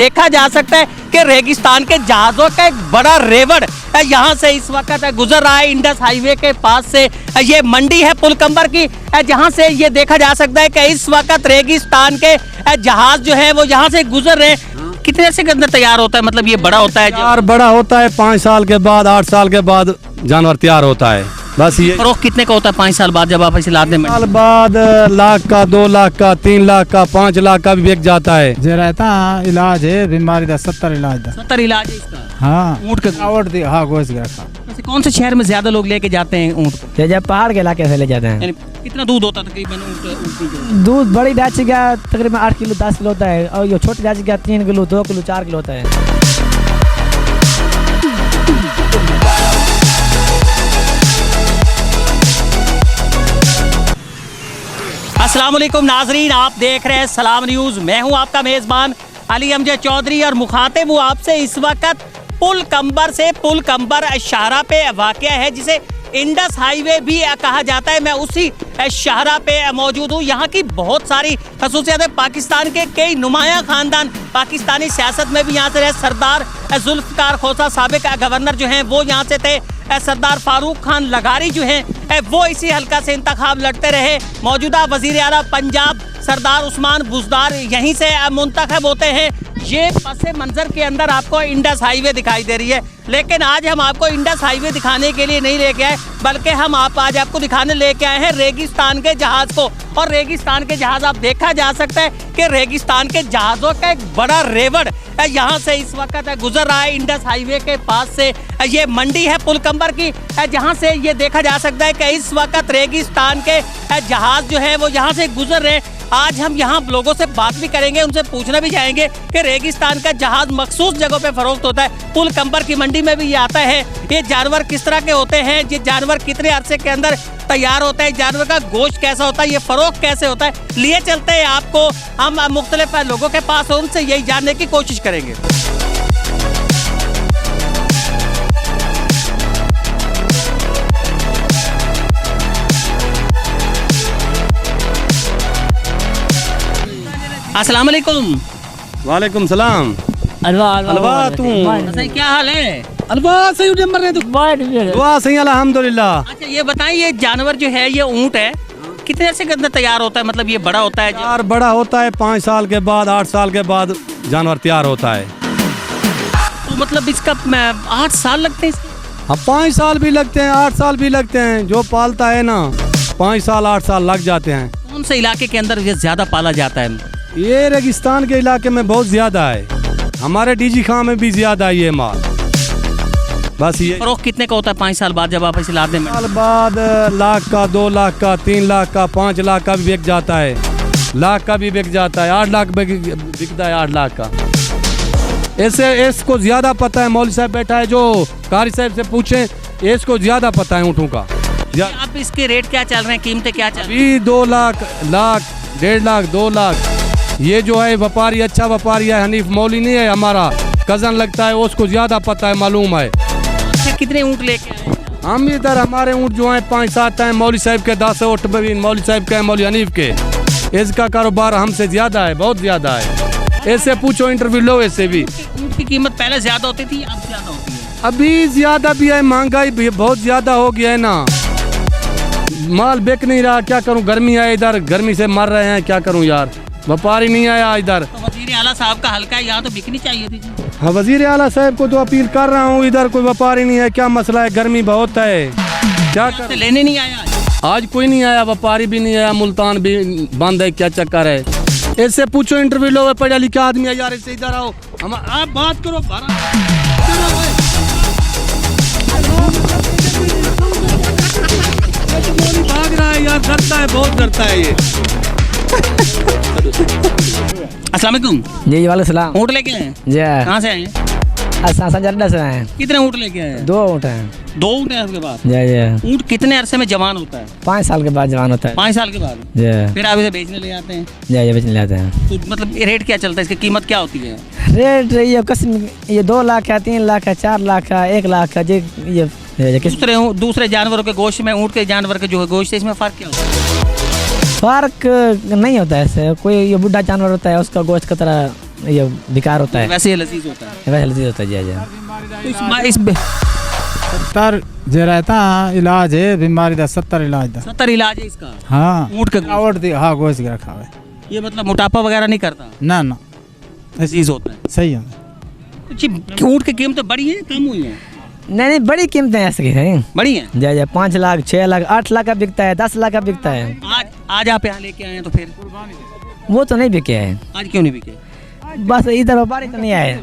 देखा जा सकता है कि रेगिस्तान के जहाज़ों का एक बड़ा रेवड़ यहाँ से इस वक्त गुजर रहा है इंडस हाईवे के पास से। ये मंडी है पुलकंबर की, जहाँ से ये देखा जा सकता है कि इस वक्त रेगिस्तान के जहाज जो है वो यहाँ से गुजर रहे हैं। कितने से के अंदर तैयार होता है, मतलब ये बड़ा होता है? यार बड़ा होता है 5 साल के बाद 8 साल के बाद जानवर तैयार होता है। बस ये फरोख्त कितने का होता है 5 साल बाद जब आप इसे लाते हैं? साल बाद लाख का, 2 लाख का, 3 लाख का, 5 लाख का भी बिक जाता है। जो रहता है इलाज है बीमारी का 70 इलाज था। 70 इलाज है इसका? हाँ ऊँट का? हाँ गोश्त का। वैसे कौन से शहर में ज्यादा लोग लेके जाते हैं ऊँट को? जब पहाड़ के इलाके से ले जाते हैं। यानी कितना दूध होता है तकरीबन ऊँट की? दूध बड़ी डाची का तकरीबन 8 किलो 10 किलो होता है, और ये छोटी डाची का 3 किलो 2 किलो 4 किलो होता है। अस्सलाम वालेकुम नाजरीन, आप देख रहे हैं सलाम न्यूज़। मैं हूं आपका मेज़बान अली अमजद चौधरी और मुखातिब हूं आपसे इस वक्त पुलकंबर से। पुलकंबर शाहरा पे वाक़या है जिसे इंडस हाईवे भी कहा जाता है। मैं उसी शाहरा पे मौजूद हूँ। यहाँ की बहुत सारी खसूसियत है। पाकिस्तान के कई नुमाया खानदान पाकिस्तानी सियासत में भी यहाँ से रहे। सरदार जुल्फ़िकार खोसा साबिक गवर्नर जो हैं वो यहाँ से थे। सरदार फारूक खान लगारी जो हैं वो इसी हल्का से इंतखाब लड़ते रहे। मौजूदा वज़ीर आला पंजाब सरदार उस्मान बुज़दार यहीं से मुंतखब होते हैं। ये पस मंज़र के अंदर आपको इंडस हाईवे दिखाई दे रही है, लेकिन आज हम आपको इंडस हाईवे दिखाने के लिए नहीं लेके आए, बल्कि हम आज आपको दिखाने लेके आए हैं रेगिस्तान के जहाज़ को। और रेगिस्तान के जहाज़ आप देखा जा सकता है कि रेगिस्तान के जहाज़ों का एक बड़ा रेवड़ यहाँ से इस वक्त गुजर रहा है इंडस हाईवे के पास से। ये मंडी है पुलकंबर की, जहाँ से ये देखा जा सकता है कि इस वक्त रेगिस्तान के जहाज़ जो है वो यहाँ से गुजर रहे हैं। आज हम यहाँ लोगों से बात भी करेंगे, उनसे पूछना भी चाहेंगे कि रेगिस्तान का जहाज मखसूस जगहों पे फरोख्त होता है। पुलकंबर की मंडी में भी ये आता है। ये जानवर किस तरह के होते हैं, ये जानवर कितने अरसे के अंदर तैयार होता है, जानवर का गोश्त कैसा होता है, ये फरोख्त कैसे होता है, लिए चलते हैं आपको हम मुख्तलिफ लोगों के पास और उनसे यही जानने की कोशिश करेंगे। अस्सलाम वालेकुम। वालेकुम सलाम। अलवा तू क्या हाल है? अलवा सही नंबर है, दुआ सही अल्हम्दुलिल्लाह। अच्छा ये बताइए, ये जानवर जो है ये ऊँट है, कितने अरसे के अंदर तैयार होता है, मतलब ये बड़ा होता है? यार बड़ा होता है 5 साल के बाद 8 साल के बाद जानवर तैयार होता है। तो मतलब इसका 8 साल लगते हैं? अब 5 साल भी लगते हैं, 8 साल भी लगते हैं। जो पालता है ना 5 साल 8 साल लग जाते हैं। कौन से इलाके के अंदर ये ज्यादा पाला जाता है? ये रेगिस्तान के इलाके में बहुत ज्यादा है। हमारे डीजी खां में भी ज्यादा है ये माल। बस ये फरोख्त कितने का होता है 5 साल बाद जब आप इसे लाते हैं? साल बाद लाख का, 2 लाख का, 3 लाख का, 5 लाख का भी बिक जाता है। लाख का भी बिक जाता है, 8 लाख बिकता है, 8 लाख का। ऐसे इसको ज्यादा पता है। मौलवी साहब बैठा है, जो कारी साहब से पूछे, इसको ज्यादा पता है ऊँटों का। आप इसके रेट क्या चल रहे हैं, कीमतें क्या चल रही अभी 2 लाख, लाख, 1.5 लाख, 2 लाख। ये जो है व्यापारी अच्छा व्यापारी है, हनीफ मौली नहीं है, हमारा कजन लगता है, उसको ज्यादा पता है, मालूम है। कितने ऊँट लेके आए? हम इधर हमारे ऊँट जो हैं 5-7 हैं। मौली साहब के 10 ऊँट मौली साहब के, मौली हनीफ के। इसका कारोबार हमसे ज्यादा है, बहुत ज्यादा है। ऐसे पूछो, इंटरव्यू लो। ऐसे भी ऊँट की कीमत पहले ज्यादा होती थी, अब ज्यादा होती है? अभी ज्यादा भी है, महंगाई भी बहुत ज्यादा हो गया है ना, माल बिक नहीं रहा। क्या करूं, गर्मी है इधर, गर्मी से मर रहे हैं, क्या करूं यार, व्यापारी नहीं आया इधर। तो वजीर आला साहब का हल्का है, यहाँ तो बिकनी चाहिए थी। हाँ, वजीर आला साहब को तो अपील कर रहा हूँ, इधर कोई व्यापारी नहीं है। क्या मसला है, गर्मी बहुत है, क्या कर लेने नहीं आया आज कोई नहीं आया, व्यापारी भी नहीं आया, मुल्तान भी बंद है, क्या चक्कर है। इससे पूछो, इंटरव्यू लो, पढ़ा लिखा आदमी है यार। इससे इधर आओ, हम आप बात करो। भाग रहा है यार, डरता है, बहुत डरता है ये। अस्सलाम वालेकुम। जी वालेकुम सलाम। ऊँट लेके आए? जी कहाँ से आए? जर्दा से आए। कितने ऊँट लेके आए? 2 ऊँट हैं। 2 ऊँट हैं आपके पास? जी जी। ऊँट कितने अरसे में जवान होता है? 5 साल के बाद जवान होता है। 5 साल के बाद? जी। फिर आप इसे बेचने ले जाते हैं? जी बेचने ले जाते हैं। तो मतलब रेट क्या चलता है, इसकी कीमत क्या होती है? रेट ये किस्म, ये 2 लाख है, 3 लाख है, 4 लाख है, 1 लाख है। जी ये दूसरे जानवरों के गोश्त में ऊँट के जानवर के जो है गोश्त है, इसमें फ़र्क क्या होता है? फर्क नहीं होता है। ऐसे कोई ये बुढ़ा जानवर होता है, उसका गोश्त की तरह ये बेकार होता है, वैसे ये लजीज होता है। वैसे लजीज होता है जी जी। तो इस 70 जो रहता इलाज है बीमारी का 70 इलाज दा 70 इलाज है इसका। हाँ ऊँट का आवड़ दी हाँ गोश्त का खावे ये मतलब मोटापा वगैरह नहीं करता, ना ना लजीज होता है। सही है। जी ऊँट की कीमत बढ़ी है कम हुई है? नहीं बड़ी कीमतें ऐसे की हैं बढ़ी है। जी जी। 5 लाख 6 लाख 8 लाख का बिकता है, 10 लाख का बिकता है। आज आप यहाँ लेके आए हैं तो फिर वो तो नहीं बिके हैं, आज क्यों नहीं बिके? बस इधर व्यापारी तो नहीं आए।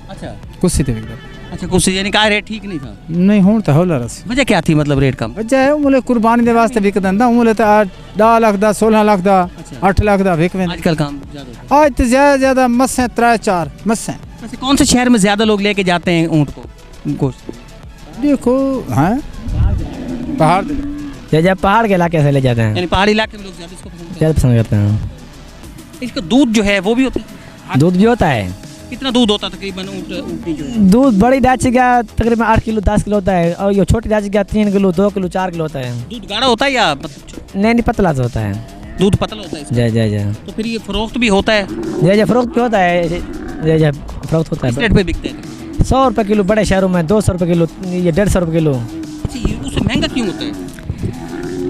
अच्छा कुछ ही बिकता अच्छा, कुछ यानी कहा रेट ठीक नहीं था। नहीं हूँ तो होला रस वजह क्या थी मतलब रेट कम? वजह है मुले कुर्बानी दे वास्ते बिक दंदा मुले तो 10 लाख दा 16 लाख दा 8 लाख दा बिक में। आजकल काम ज्यादा होता आज तो ज्यादा मस्से 3-4 मस्से। है। वैसे कौन से शहर में ज्यादा लोग लेके जाते हैं ऊँट को गोश्त? देखो हाँ पहाड़ जी जी पहाड़ के इलाके से ले जाते हैं, यानी पहाड़ी इलाके में लोग ज्यादा इसको पसंद करते ज़्यादा पसंद करते हैं। हैं। इसका दूध जो है वो भी होता है। दूध भी होता है, कितना दूध होता है तकरीबन ऊँट की जो है? दूध बड़ी डाची का तकरीबन 8 किलो 10 किलो होता है, और ये छोटी डाची का 3 किलो 2 किलो 4 किलो होता है। दूध गाढ़ा होता है या नहीं पतला से होता है। दूध पतला होता है इसका? जी जी जी तो फिर ये फरोख्त भी होता है? जी जी फरोख्त भी होता है। जी जी फरोख्त होता किस है। रेट पे बिकते हैं? 100 रुपये किलो बड़े शहरों में, 200 रुपये किलो, ये 150 रुपये किलो। अच्छा, ये उससे महंगा क्यों होता है?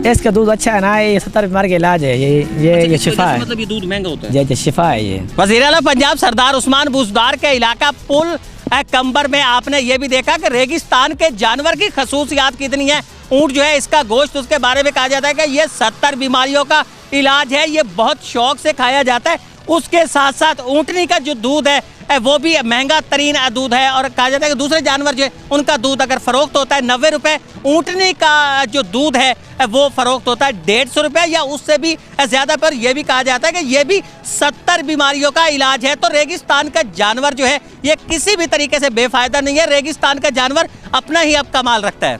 इसका दूध अच्छा है ना, ये 70 बीमारी का इलाज है, ये अच्छा, इस शिफा वजह से है। मतलब ये दूध महंगा होता है। जी जी शिफा है ये। वज़ीर आला पंजाब सरदार उस्मान बुज़दार के इलाका पुल कंबर में आपने ये भी देखा कि रेगिस्तान के जानवर की खसूसियात कितनी है। ऊँट जो है इसका गोश्त, उसके बारे में कहा जाता है कि ये 70 बीमारियों का इलाज है, ये बहुत शौक से खाया जाता है। उसके साथ साथ ऊँटनी का जो दूध है वो भी महंगा तरीन दूध है, और कहा जाता है कि दूसरे जानवर जो है उनका दूध अगर फरोख्त होता है 90 रुपये, ऊँटनी का जो दूध है वो फरोख्त होता है 150 रुपये या उससे भी ज़्यादा। पर यह भी कहा जाता है कि ये भी 70 बीमारियों का इलाज है। तो रेगिस्तान का जानवर जो है ये किसी भी तरीके से बेफायदा नहीं है। रेगिस्तान का जानवर अपना ही अब कमाल रखता है।